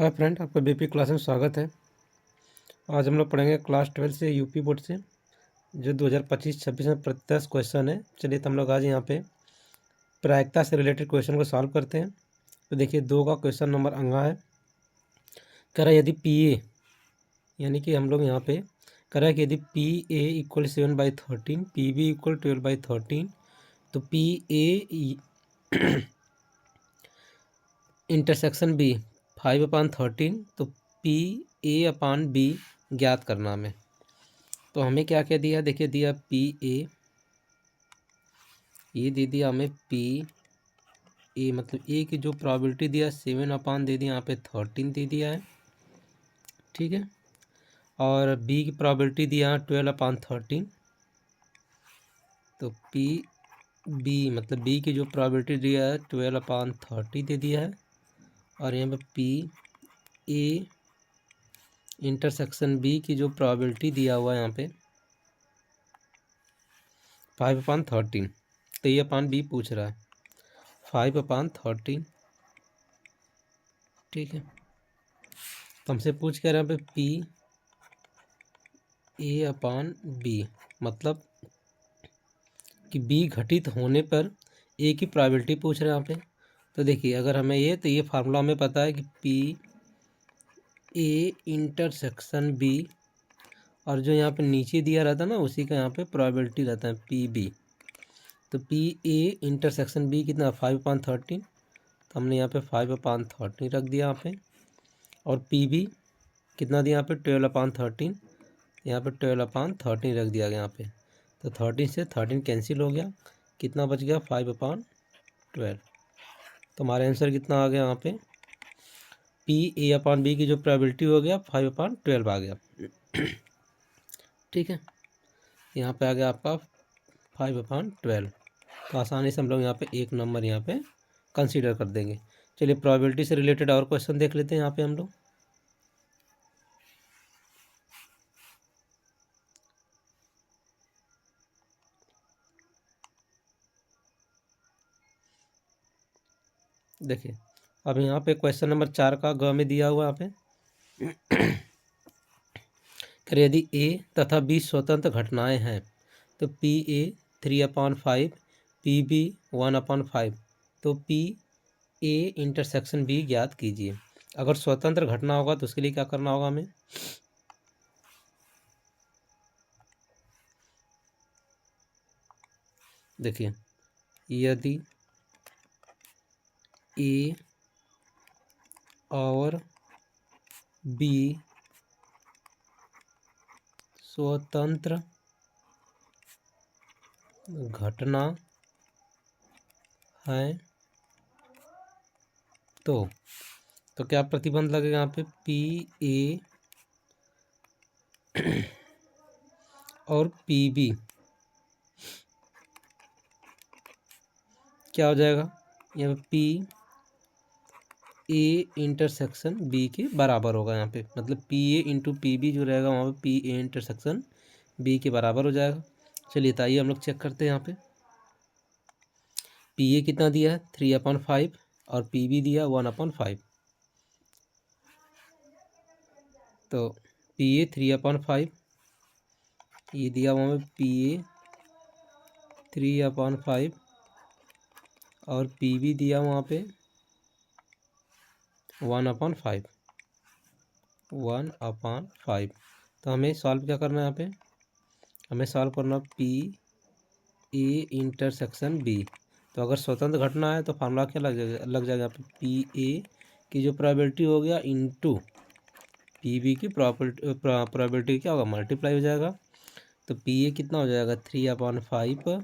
Hi friend, आपका BP class में स्वागत है। आज हम लोग पढ़ेंगे क्लास 12 से यूपी बोर्ड से जो 2025-26 में प्रत्यक्ष क्वेश्चन है। चलिए तो हम लोग आज यहाँ पे प्रायिकता से रिलेटेड क्वेश्चन को सॉल्व करते हैं। तो देखिए 2 का क्वेश्चन नंबर अंगा है। कह रहा है यदि पी ए यानी कि हम लोग यहाँ पे कह रहा है कि यदि P A equal 7/13, P B equal 12/13, तो पी ए इंटरसेक्शन बी 5/13, तो पी ए अपान बी ज्ञात करना हमें। तो हमें क्या क्या दिया, देखिए दिया पी ए, ये दे दिया हमें पी ए, मतलब ए की जो प्रोबेबिलिटी दिया 7 दे दिया, यहाँ पे 13 दे दिया है, ठीक है। और बी की प्रोबेबिलिटी दिया 12/13, तो पी बी मतलब बी की जो प्रोबेबिलिटी दिया है 12/30 दे दिया है। और यहाँ पे पी ए इंटरसेक्शन बी की जो प्रोबेबिलिटी दिया हुआ है यहाँ पे 5/13, तो ये अपान बी पूछ रहा है 5/13, ठीक है। तो हमसे पूछ कर यहाँ पे पी ए अपान बी मतलब कि बी घटित होने पर ए की प्रोबेबिलिटी पूछ रहे हैं यहाँ पे। तो देखिए अगर हमें ये, तो ये फार्मूला हमें पता है कि पी ए इंटरसेक्शन बी, और जो यहाँ पे नीचे दिया रहता है ना उसी का यहाँ पे प्रोबेबिलिटी रहता है पी बी। तो पी ए इंटरसेक्शन बी कितना 5/13, तो हमने यहाँ पे 5/13 रख दिया यहाँ पे। और पी बी कितना दिया यहाँ पे 12/13, यहाँ पे 12/13 रख दिया गया यहाँ पे। तो 13 से 13 कैंसिल हो गया, कितना बच गया 5/12। तो हमारा आंसर कितना आ गया यहाँ पे, पी ए अपान बी की जो प्रोबेबिलिटी हो गया 5/12 आ गया, ठीक है। यहाँ पे आ गया आपका 5/12। तो आसानी से हम लोग यहाँ पे एक नंबर यहाँ पे कंसीडर कर देंगे। चलिए प्रोबेबिलिटी से रिलेटेड और क्वेश्चन देख लेते हैं यहाँ पे हम लोग। देखिए अब यहाँ पे क्वेश्चन नंबर 4 का ग में दिया हुआ यहाँ पे यदि ए तथा बी स्वतंत्र घटनाएं हैं तो पी ए 3/5, पी बी 1/5, तो पी ए इंटरसेक्शन बी ज्ञात कीजिए। अगर स्वतंत्र घटना होगा तो उसके लिए क्या करना होगा हमें, देखिए यदि ए और बी स्वतंत्र घटना है तो क्या प्रतिबंध लगेगा यहाँ पे, पी ए और पी बी क्या हो जाएगा, यहाँ पे पी ए इंटरसेक्शन बी के बराबर होगा यहाँ पे, मतलब P A into P B जो रहेगा वहाँ पे पी ए इंटरसेक्शन बी के बराबर हो जाएगा। चलिए तो आइए हम लोग चेक करते हैं यहाँ पे। पी ए कितना दिया है 3/5 और पी बी दिया 1/5, तो पी ए 3/5 ये दिया वहाँ पे पी ए 3/5 और पी बी दिया वहाँ पे 1/5। तो हमें सॉल्व क्या करना है यहाँ पे, हमें सॉल्व करना पी ए इंटरसेक्शन बी। तो अगर स्वतंत्र घटना है तो फार्मूला क्या लग जाएगा यहाँ पे, पी ए की जो प्रोबेबिलिटी हो गया इंटू पी बी की प्रोबेबिलिटी क्या होगा, मल्टीप्लाई हो जाएगा। तो पी ए कितना हो जाएगा 3/5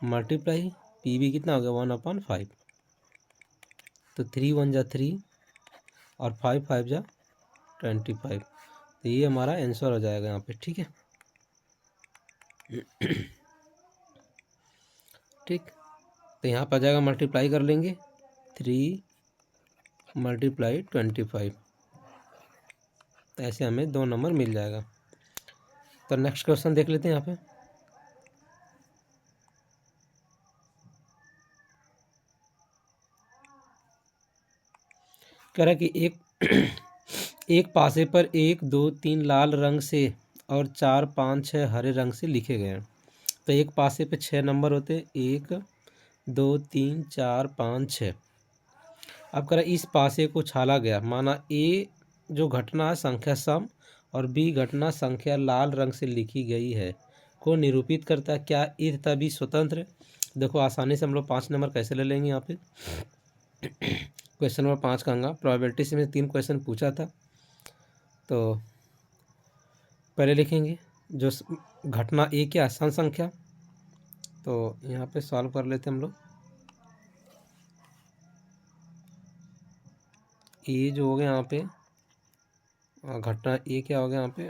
मल्टीप्लाई पी बी कितना हो गया 1/5, तो 3 1 जा 3 और 5 5 जा 25। तो ये हमारा आंसर हो जाएगा यहाँ पे, ठीक है। ठीक, तो यहाँ पर आ जाएगा, मल्टीप्लाई कर लेंगे 3 × 25, तो ऐसे हमें 2 नंबर मिल जाएगा। तो नेक्स्ट क्वेश्चन देख लेते हैं यहाँ पे। कह रहा है कि एक एक पासे पर 1 2 3 लाल रंग से और 4 5 6 हरे रंग से लिखे गए हैं। तो एक पासे पे 6 नंबर होते हैं, 1 2 3 4 5 6। अब कह रहा इस पासे को छाला गया, माना ए जो घटना संख्या सम और बी घटना संख्या लाल रंग से लिखी गई है को निरूपित करता है। क्या ए तथा बी स्वतंत्र है? देखो आसानी से हम लोग 5 नंबर कैसे ले लेंगे यहाँ पे। क्वेश्चन नंबर 5 का आऊँगा, प्रोबेबिलिटी से में 3 क्वेश्चन पूछा था। तो पहले लिखेंगे जो घटना ए क्या सम संख्या, तो यहाँ पे सॉल्व कर लेते हैं हम लोग। ए जो हो गया यहाँ पे, घटना ए क्या हो गया यहाँ पे,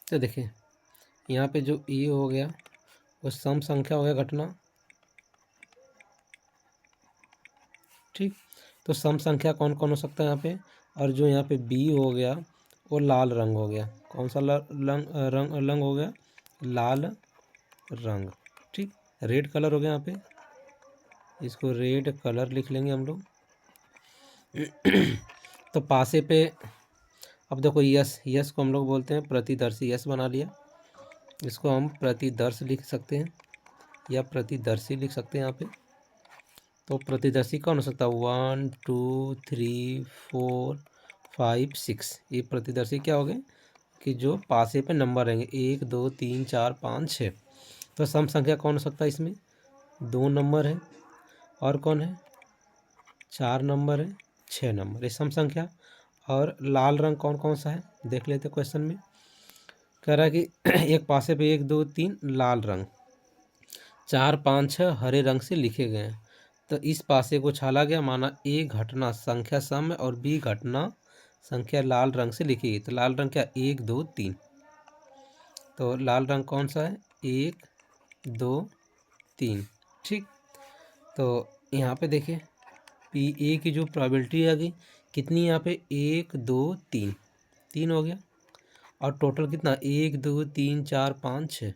तो देखिए यहाँ पे जो ए हो गया वो सम संख्या हो गया घटना, ठीक। तो सम संख्या कौन कौन हो सकता है यहाँ पे, और जो यहाँ पे बी हो गया वो लाल रंग हो गया। कौन सा रंग हो गया, लाल रंग, ठीक। रेड कलर हो गया यहाँ पे, इसको रेड कलर लिख लेंगे हम लोग। तो पासे पे अब देखो यस को हम लोग बोलते हैं प्रतिदर्शी, यस बना लिया, इसको हम प्रतिदर्श लिख सकते हैं या प्रतिदर्शी लिख सकते हैं यहाँ पे। तो प्रतिदर्शी कौन हो सकता है, 1 2 3 4 5 6, ये प्रतिदर्शी क्या हो गए कि जो पासे पे नंबर रहेंगे 1 2 3 4 5 6। तो सम संख्या कौन हो सकता है, इसमें 2 नंबर है और कौन है 4 नंबर है 6 नंबर, ये सम संख्या। और लाल रंग कौन कौन सा है देख लेते क्वेश्चन में, कह रहा है कि एक पासे पे 1 2 3 लाल रंग, 4 5 6 हरे रंग से लिखे गए हैं। तो इस पासे को छाला गया, माना ए घटना संख्या सम है और बी घटना संख्या लाल रंग से लिखी गई। तो लाल रंग क्या, 1 2 3, तो लाल रंग कौन सा है 1 2 3, ठीक। तो यहाँ पे देखिए पी ए की जो प्रोबेबिलिटी आ गई कितनी, यहाँ पे 1 2 3, 3 हो गया, और टोटल कितना 1 2 3 4 5 6,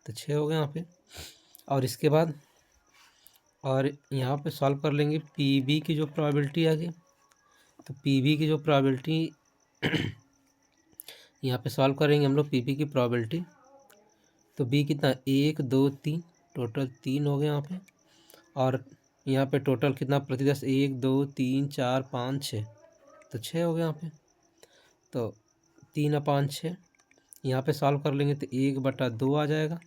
तो 6 हो गया यहाँ पे। और इसके बाद और यहाँ पे सॉल्व कर लेंगे पी बी की जो प्रोबेबिलिटी आ गई। तो पी बी की जो प्रोबेबिलिटी यहाँ पे सॉल्व करेंगे हम लोग, पी बी की प्रोबेबिलिटी। तो बी कितना 1 2 3, टोटल 3 हो गया यहाँ पे। और यहाँ पे टोटल कितना प्रतिदर्श 1 2 3 4 5 6, तो 6 हो गया यहाँ पे। तो 3 अपान 6 यहाँ पे सॉल्व कर लेंगे तो 1/2 आ जाएगा,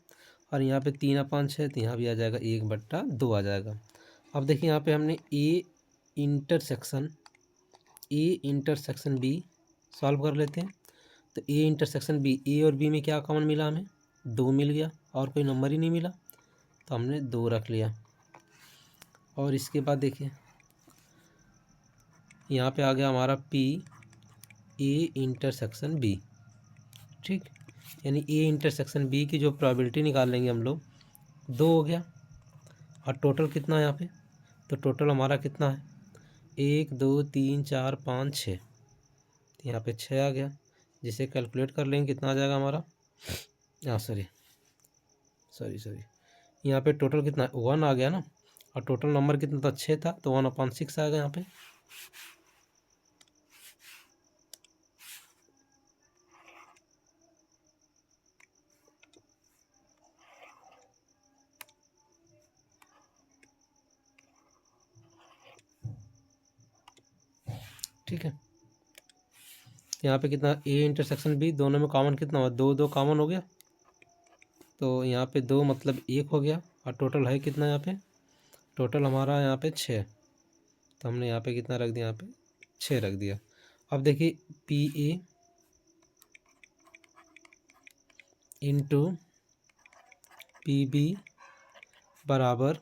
और यहाँ पे 3 अपान 6 तो यहाँ भी आ जाएगा 1/2 आ जाएगा। अब देखिए यहाँ पे हमने ए इंटरसेक्शन बी सॉल्व कर लेते हैं। तो ए इंटरसेक्शन बी, ए और बी में क्या कॉमन मिला, हमें 2 मिल गया और कोई नंबर ही नहीं मिला, तो हमने 2 रख लिया। और इसके बाद देखिए यहाँ पे आ गया हमारा पी ए इंटरसेक्शन बी, ठीक। यानी ए इंटरसेक्शन बी की जो प्रोबेबिलिटी निकाल लेंगे हम लोग, 2 हो गया। और टोटल कितना है यहाँ पे, तो टोटल हमारा कितना है 1 2 3 4 5 6, तो यहाँ पे 6 आ गया, जिसे कैलकुलेट कर लेंगे कितना आ जाएगा हमारा, सॉरी यहाँ पे टोटल कितना 1 आ गया ना, और टोटल नंबर कितना था 6 था, तो 1/6 आ गया यहाँ पे। ठीक है, यहाँ पे कितना ए इंटरसेक्शन बी, दोनों में कॉमन कितना हुआ, 2 2 कॉमन हो गया, तो यहाँ पे 2 मतलब 1 हो गया, और टोटल है कितना यहाँ पे, टोटल हमारा यहाँ पे 6, तो हमने यहाँ पे कितना रख दिया, यहाँ पे 6 रख दिया। अब देखिए P A into P B बराबर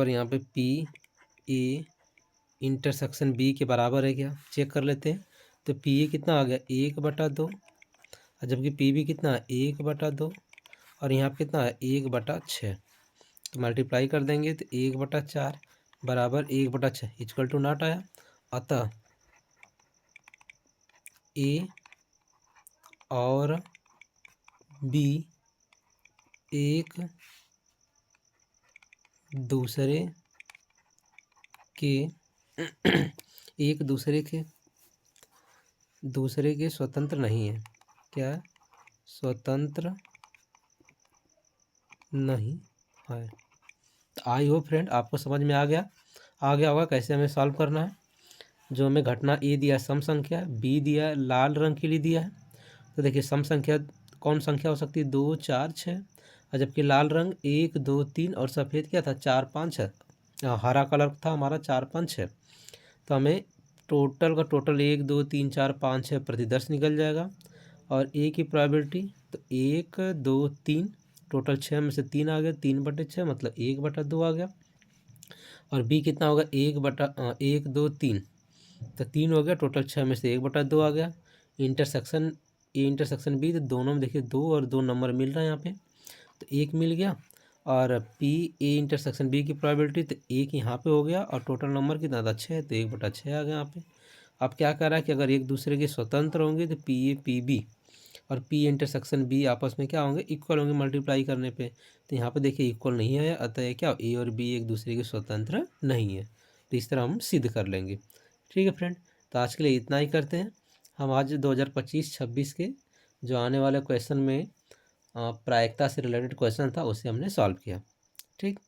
यहाँ पे पी ए इंटरसेक्शन बी के बराबर है क्या, चेक कर लेते हैं। तो पी ए कितना आ गया 1/2, और जबकि पी बी कितना है 1/2, और यहाँ पे कितना है 1/6। तो मल्टीप्लाई कर देंगे तो 1/4 बराबर 1/6 इक्वल टू नॉट आया। अतः ए और बी एक दूसरे के स्वतंत्र नहीं है। क्या स्वतंत्र नहीं है। तो आई होप फ्रेंड आपको समझ में आ गया होगा कैसे हमें सॉल्व करना है। जो हमें घटना ए दिया सम संख्या, बी दिया लाल रंग के लिए दिया है। तो देखिए सम संख्या कौन संख्या हो सकती है 2 4 6, और जबकि लाल रंग 1 2 3 और सफ़ेद क्या था 4 5 है। हरा कलर था हमारा 4 5 6। तो हमें टोटल का टोटल 1 2 3 4 5 6 प्रतिदर्श निकल जाएगा। और ए की प्रोबेबिलिटी तो 1 2 3 टोटल 6 में से 3 आ गया, 3/6 मतलब 1/2 आ गया। और बी कितना होगा 1 2 3 तो 3 हो गया, टोटल 6 में से 1/2 आ गया। इंटरसेक्शन ए इंटरसेक्शन बी, तो दोनों में देखिए 2 और 2 नंबर मिल रहा है यहाँ पे, तो 1 मिल गया। और पी ए इंटरसेक्शन बी की प्रोबेबिलिटी तो 1 यहाँ पे हो गया, और टोटल नंबर कितना था 6, तो 1/6 आ गया यहाँ पे। अब क्या कर रहा है कि अगर एक दूसरे के स्वतंत्र होंगे तो पी ए पी बी और पी इंटरसेक्शन बी आपस में क्या होंगे इक्वल होंगे मल्टीप्लाई करने पे। तो यहाँ पे देखिए इक्वल नहीं आया, अतः क्या ए और बी एक दूसरे के स्वतंत्र नहीं है। तो इस तरह हम सिद्ध कर लेंगे। ठीक है फ्रेंड, तो आज के लिए इतना ही करते हैं। हम आज 2025-26 के जो आने वाले क्वेश्चन में प्रायिकता से रिलेटेड क्वेश्चन था उसे हमने सॉल्व किया। ठीक।